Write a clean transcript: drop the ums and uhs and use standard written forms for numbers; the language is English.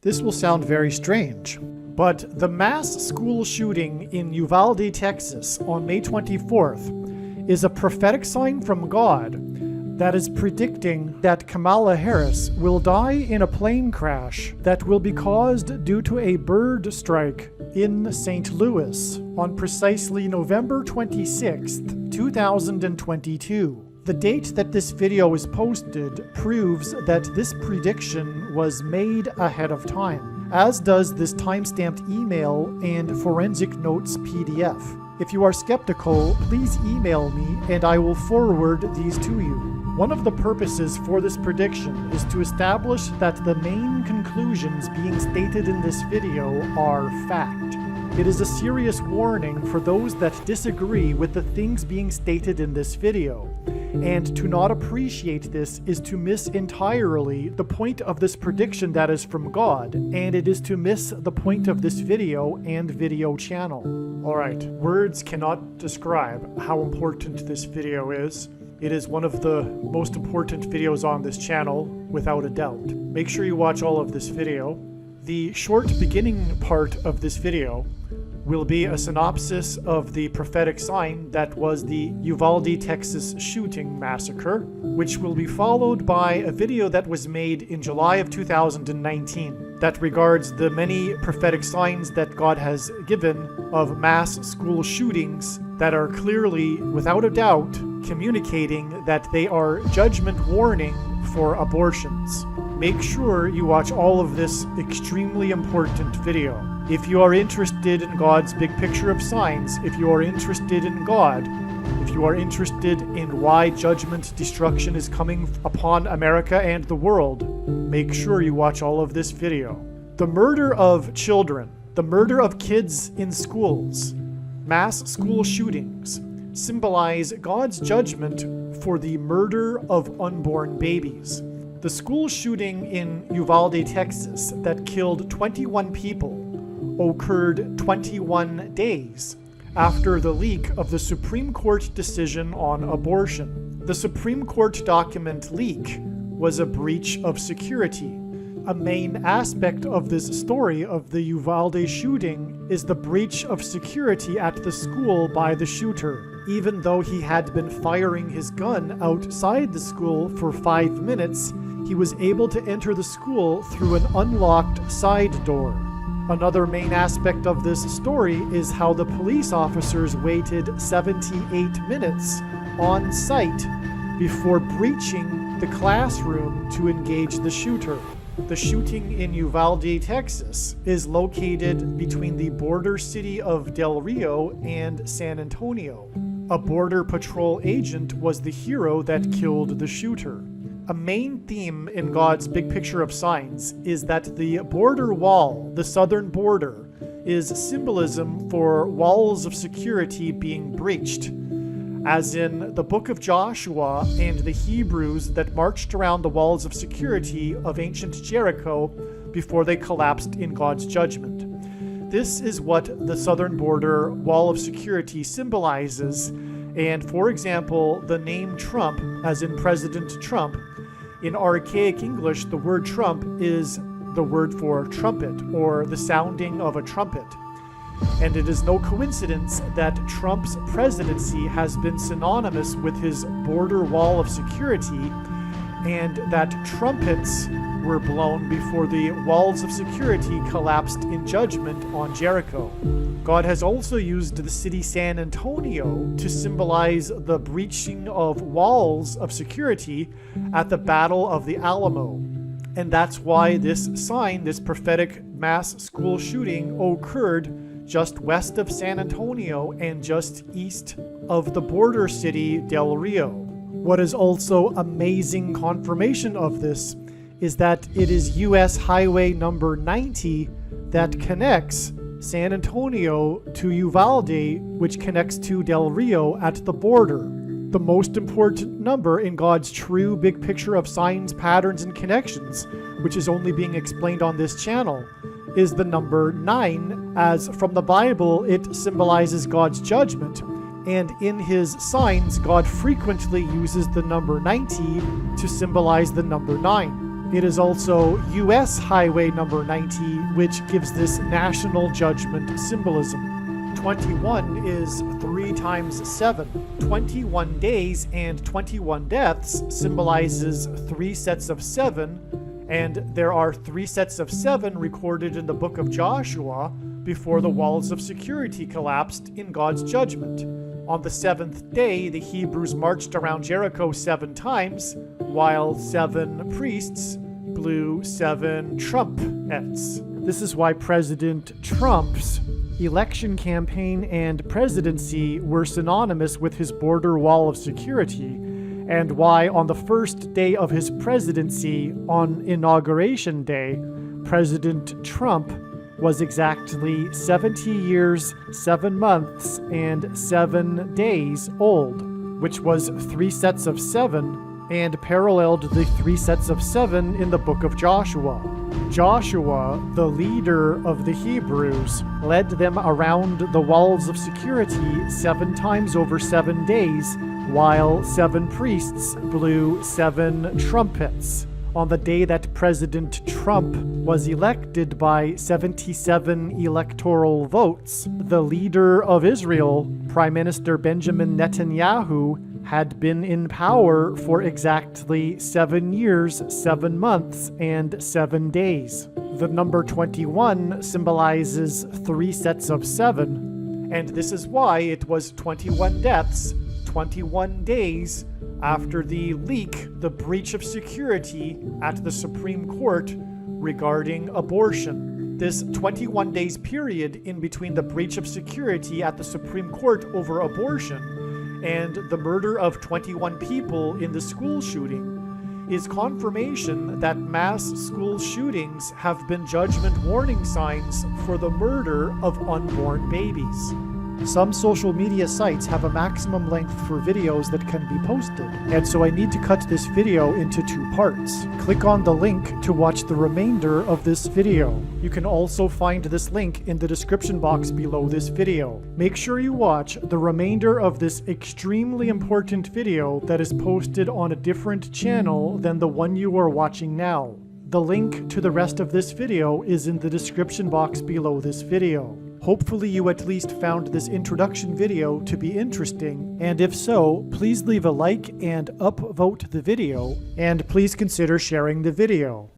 This will sound very strange, but the mass school shooting in Uvalde, Texas on May 24th is a prophetic sign from God that is predicting that Kamala Harris will die in a plane crash that will be caused due to a bird strike in St. Louis on precisely November 26th, 2022. The date that this video is posted proves that this prediction was made ahead of time, as does this timestamped email and forensic notes PDF. If you are skeptical, please email me and I will forward these to you. One of the purposes for this prediction is to establish that the main conclusions being stated in this video are fact. It is a serious warning for those that disagree with the things being stated in this video. And to not appreciate this is to miss entirely the point of this prediction that is from God, and it is to miss the point of this video and video channel. Alright, words cannot describe how important this video is. It is one of the most important videos on this channel, without a doubt. Make sure you watch all of this video. The short beginning part of this video will be a synopsis of the prophetic sign that was the Uvalde, Texas shooting massacre, which will be followed by a video that was made in July of 2019 that regards the many prophetic signs that God has given of mass school shootings that are clearly, without a doubt, communicating that they are judgment warning for abortions. Make sure you watch all of this extremely important video. If you are interested in God's big picture of signs, if you are interested in God, if you are interested in why judgment destruction is coming upon America and the world, make sure you watch all of this video. The murder of children, the murder of kids in schools, mass school shootings, symbolize God's judgment for the murder of unborn babies. The school shooting in Uvalde, Texas that killed 21 people occurred 21 days after the leak of the Supreme Court decision on abortion. The Supreme Court document leak was a breach of security. A main aspect of this story of the Uvalde shooting is the breach of security at the school by the shooter. Even though he had been firing his gun outside the school for 5 minutes, he was able to enter the school through an unlocked side door. Another main aspect of this story is how the police officers waited 78 minutes on site before breaching the classroom to engage the shooter. The shooting in Uvalde, Texas is located between the border city of Del Rio and San Antonio. A border patrol agent was the hero that killed the shooter. A main theme in God's big picture of signs is that the border wall, the southern border, is symbolism for walls of security being breached, as in the book of Joshua and the Hebrews that marched around the walls of security of ancient Jericho before they collapsed in God's judgment. This is what the southern border wall of security symbolizes, and for example, the name Trump, as in President Trump, in archaic English, the word trump is the word for trumpet, or the sounding of a trumpet. And it is no coincidence that Trump's presidency has been synonymous with his border wall of security, and that trumpets were blown before the walls of security collapsed in judgment on Jericho. God has also used the city San Antonio to symbolize the breaching of walls of security at the Battle of the Alamo. And that's why this sign, this prophetic mass school shooting, occurred just west of San Antonio and just east of the border city Del Rio. What is also amazing confirmation of this is that it is US Highway number 90 that connects San Antonio to Uvalde, which connects to Del Rio at the border. The most important number in God's true big picture of signs, patterns, and connections, which is only being explained on this channel, is the number 9, as from the Bible it symbolizes God's judgment, and in his signs God frequently uses the number 90 to symbolize the number 9. It is also U.S. Highway number 90, which gives this national judgment symbolism. 21 is 3 times 7. 21 days and 21 deaths symbolizes 3 sets of 7, and there are 3 sets of 7 recorded in the book of Joshua before the walls of security collapsed in God's judgment. On the 7th day, the Hebrews marched around Jericho 7 times, while 7 priests blew 7 trumpets. This is why President Trump's election campaign and presidency were synonymous with his border wall of security, and why on the first day of his presidency, on Inauguration Day, President Trump was exactly 70 years, 7 months, and 7 days old, which was 3 sets of 7 and paralleled the 3 sets of 7 in the book of Joshua. Joshua, the leader of the Hebrews, led them around the walls of security 7 times over 7 days, while 7 priests blew 7 trumpets. On the day that President Trump was elected by 77 electoral votes, the leader of Israel, Prime Minister Benjamin Netanyahu, had been in power for exactly 7 years, 7 months, and 7 days. The number 21 symbolizes 3 sets of 7, and this is why it was 21 deaths, 21 days, after the leak, the breach of security at the Supreme Court regarding abortion. This 21 days period in between the breach of security at the Supreme Court over abortion and the murder of 21 people in the school shooting is confirmation that mass school shootings have been judgment warning signs for the murder of unborn babies. Some social media sites have a maximum length for videos that can be posted, and so I need to cut this video into 2 parts. Click on the link to watch the remainder of this video. You can also find this link in the description box below this video. Make sure you watch the remainder of this extremely important video that is posted on a different channel than the one you are watching now. The link to the rest of this video is in the description box below this video. Hopefully you at least found this introduction video to be interesting, and if so, please leave a like and upvote the video, and please consider sharing the video.